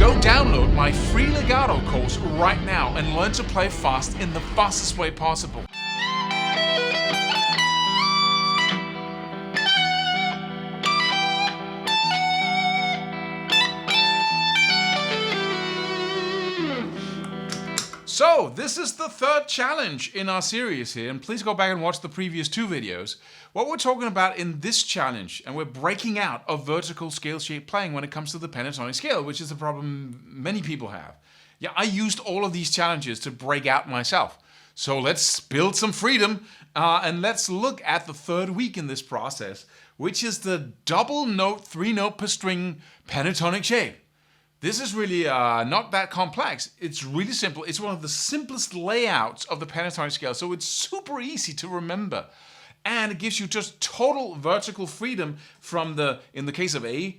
Go download my free legato course right now and learn to play fast in the fastest way possible. So, this is the third challenge in our series here, and please go back and watch the previous 2 videos. What we're talking about in this challenge, and we're breaking out of vertical scale shape playing when it comes to the pentatonic scale, which is a problem many people have. Yeah, I used all of these challenges to break out myself. So let's build some freedom, and let's look at the third week in this process, which is the double note, 3-note per string pentatonic shape. This is really not that complex. It's really simple. It's one of the simplest layouts of the pentatonic scale, so it's super easy to remember. And it gives you just total vertical freedom from in the case of A,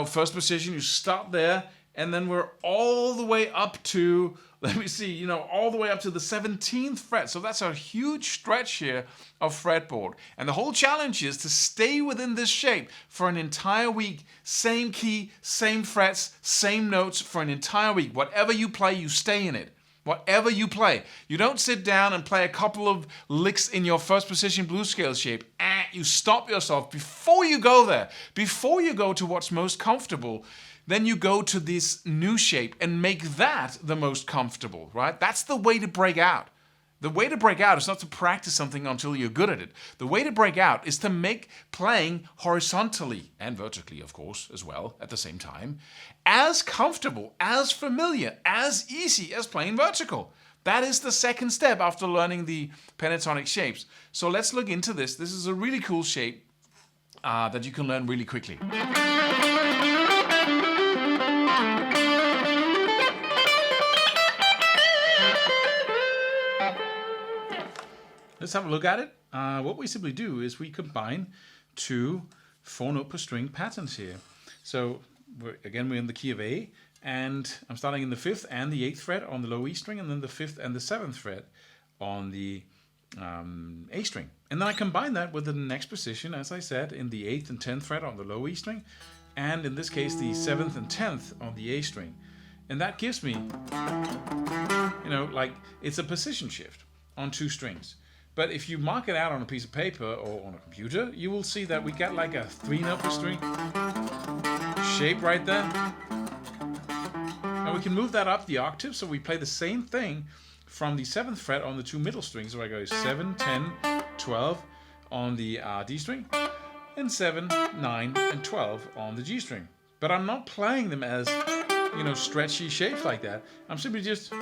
first position, you start there, and then we're all the way up to, all the way up to the 17th fret. So that's a huge stretch here of fretboard. And the whole challenge is to stay within this shape for an entire week. Same key, same frets, same notes for an entire week. Whatever you play, you stay in it. Whatever you play. You don't sit down and play a couple of licks in your first position blues scale shape. You stop yourself before you go there. Before you go to what's most comfortable, then you go to this new shape and make that the most comfortable, right? That's the way to break out. The way to break out is not to practice something until you're good at it. The way to break out is to make playing horizontally, and vertically, of course, as well, at the same time, as comfortable, as familiar, as easy as playing vertical. That is the second step after learning the pentatonic shapes. So let's look into this. This is a really cool shape that you can learn really quickly. Let's have a look at it. What we simply do is we combine 2 4-note per string patterns here. So we're in the key of A, and I'm starting in the 5th and the 8th fret on the low E string, and then the 5th and the 7th fret on the A string. And then I combine that with the next position, as I said, in the 8th and 10th fret on the low E string, and in this case the 7th and 10th on the A string. And that gives me, it's a position shift on 2 strings. But if you mark it out on a piece of paper or on a computer, you will see that we get like a 3-note per string shape right there. And we can move that up the octave, so we play the same thing from the 7th fret on the 2 middle strings. So I go 7, 10, 12 on the D string, and 7, 9, and 12 on the G string. But I'm not playing them as, stretchy shapes like that. I'm simply just...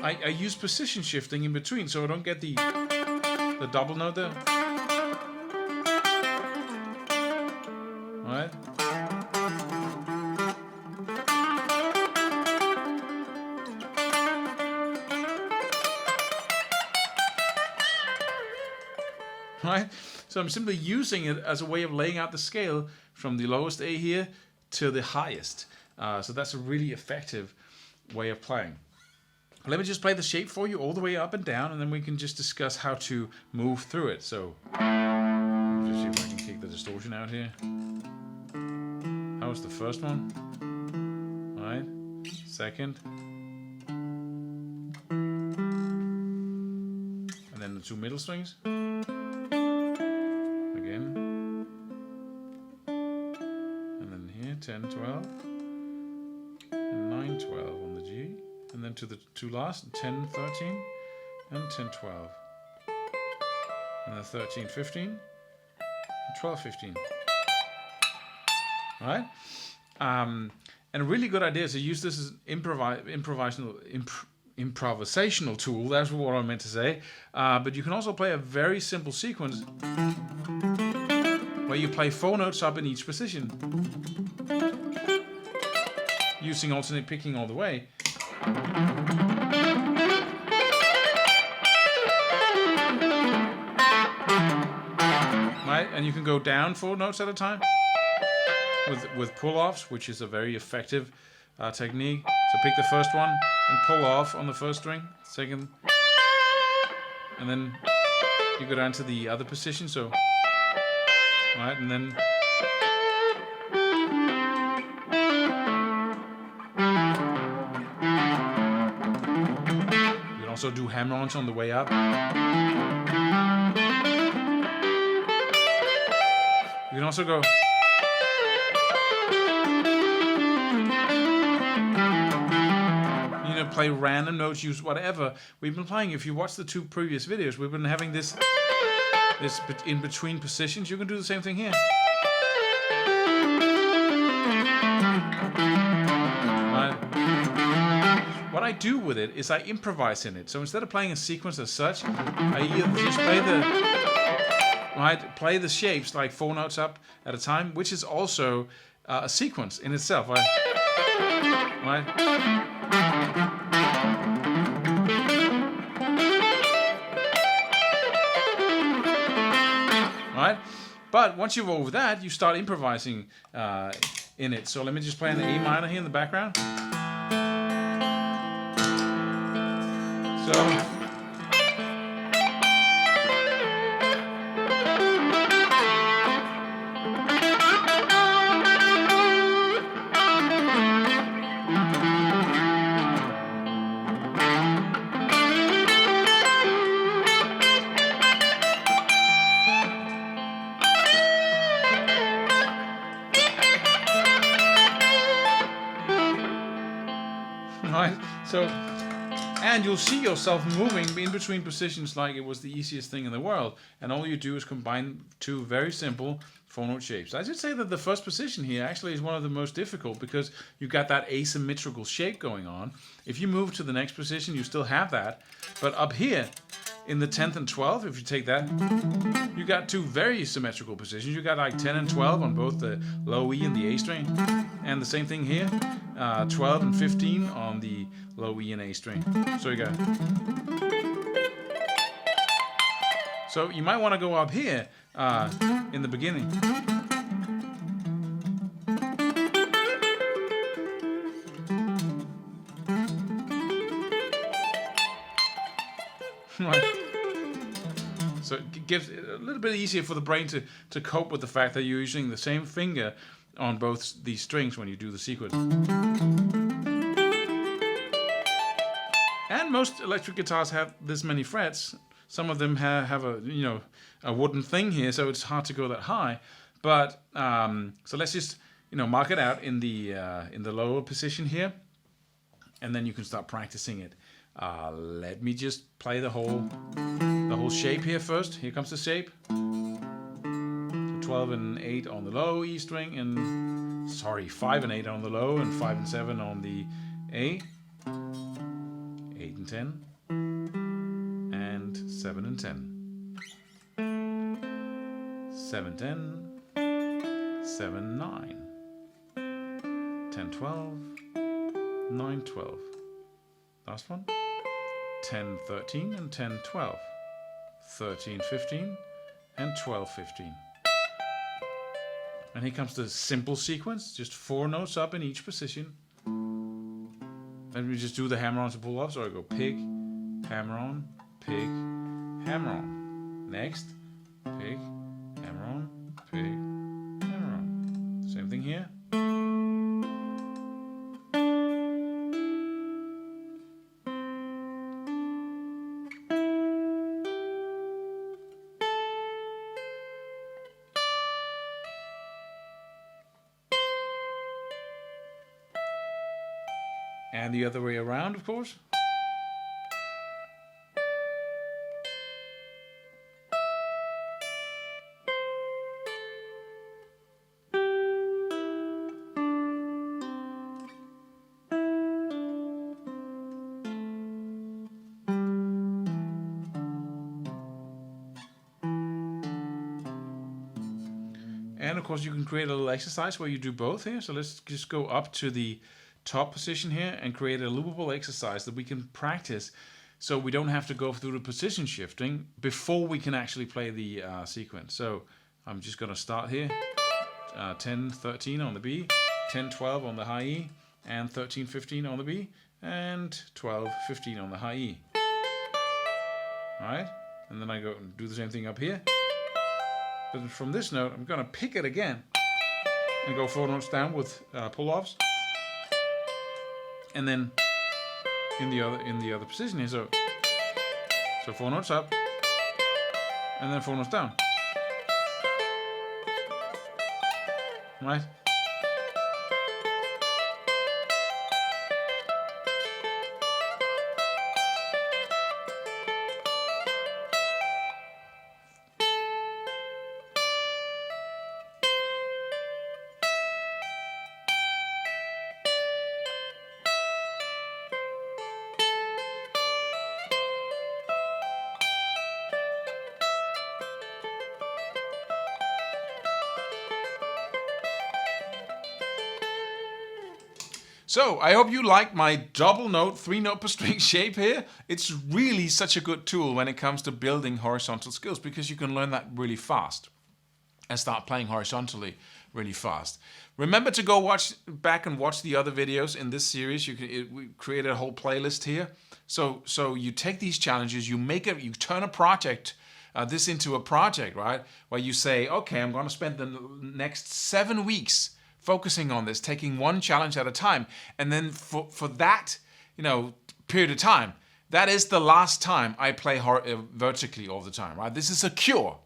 I use position shifting in between, so I don't get the double note there. Alright? Right? So I'm simply using it as a way of laying out the scale from the lowest A here to the highest. So that's a really effective way of playing. Let me just play the shape for you all the way up and down, and then we can just discuss how to move through it. So, just see if I can kick the distortion out here. That was the first one. All right, second. And then the 2 middle strings. Again. And then here, 10, 12. And 9, 12 on the G. And then to the 2 last, 10, 13, and 10, 12. And then 13, 15, and 12, 15. All right? And a really good idea is to use this as an improvisational tool. That's what I meant to say. But you can also play a very simple sequence where you play 4 notes up in each position, using alternate picking all the way. Right, and you can go down 4 notes at a time with pull-offs, which is a very effective technique. So pick the first one and pull off on the first string, second, and then you go down to the other position. So, right, and then also do hammer-ons on the way up. You can also go. Play random notes, use whatever. We've been playing, if you watch the 2 previous videos, we've been having this in between positions. You can do the same thing here. What I do with it is I improvise in it. So instead of playing a sequence as such, I just play the shapes like 4 notes up at a time, which is also a sequence in itself. Right? But once you're over that, you start improvising in it. So let me just play an A minor here in the background. So. Right? So, and you'll see yourself moving in between positions like it was the easiest thing in the world, and all you do is combine 2 very simple 4-note shapes. I should say that the first position here actually is one of the most difficult because you've got that asymmetrical shape going on. If you move to the next position, you still have that, but up here in the 10th and 12th, if you take that, you got 2 very symmetrical positions. You got like 10 and 12 on both the low E and the A string, and the same thing here, 12 and 15 on the low E and A string. So you got. So you might want to go up here in the beginning. So it gives it a little bit easier for the brain to cope with the fact that you're using the same finger on both these strings when you do the sequence. And most electric guitars have this many frets. Some of them have a a wooden thing here, so it's hard to go that high. But so let's just mark it out in the lower position here, and then you can start practicing it. Let me just play the whole shape here first. Here comes the shape. So 12 and 8 on the low E string, and 5 and 8 on the low, and 5 and 7 on the A. 8 and 10, and 7 and 10. 7, 10, 7, 9, 10, 12, 9, 12. Last one. 10, 13, and 10, 12. 13, 15, and 12, 15. And here comes the simple sequence, just 4 notes up in each position. Then we just do the hammer-ons and pull-offs, or I go pick, hammer-on, pick, hammer-on. Next, pick, hammer-on, pick, hammer-on. Same thing here. And the other way around, of course. And of course you can create a little exercise where you do both here. So let's just go up to the top position here and create a loopable exercise that we can practice, so we don't have to go through the position shifting before we can actually play the sequence. So I'm just going to start here, 10, 13 on the B, 10, 12 on the high E, and 13, 15 on the B, and 12, 15 on the high E. Alright, and then I go and do the same thing up here. But from this note, I'm going to pick it again and go 4 notes down with pull-offs. And then in the other position here, so So 4 notes up, and then 4 notes down. Right? So, I hope you like my double note, 3 note per string shape here. It's really such a good tool when it comes to building horizontal skills, because you can learn that really fast and start playing horizontally really fast. Remember to go back and watch the other videos in this series. We created a whole playlist here. So you take these challenges, you turn a project, this into a project, right? Where you say, okay, I'm going to spend the next 7 weeks focusing on this, taking one challenge at a time. And then for that, period of time, that is the last time I play vertically all the time, right? This is a cure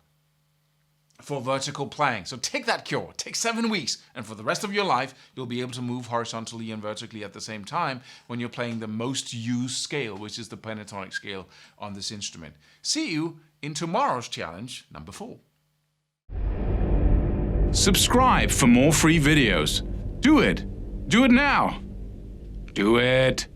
for vertical playing. So take that cure, take 7 weeks, and for the rest of your life, you'll be able to move horizontally and vertically at the same time when you're playing the most used scale, which is the pentatonic scale on this instrument. See you in tomorrow's challenge, number 4. Subscribe for more free videos. Do it. Do it now. Do it.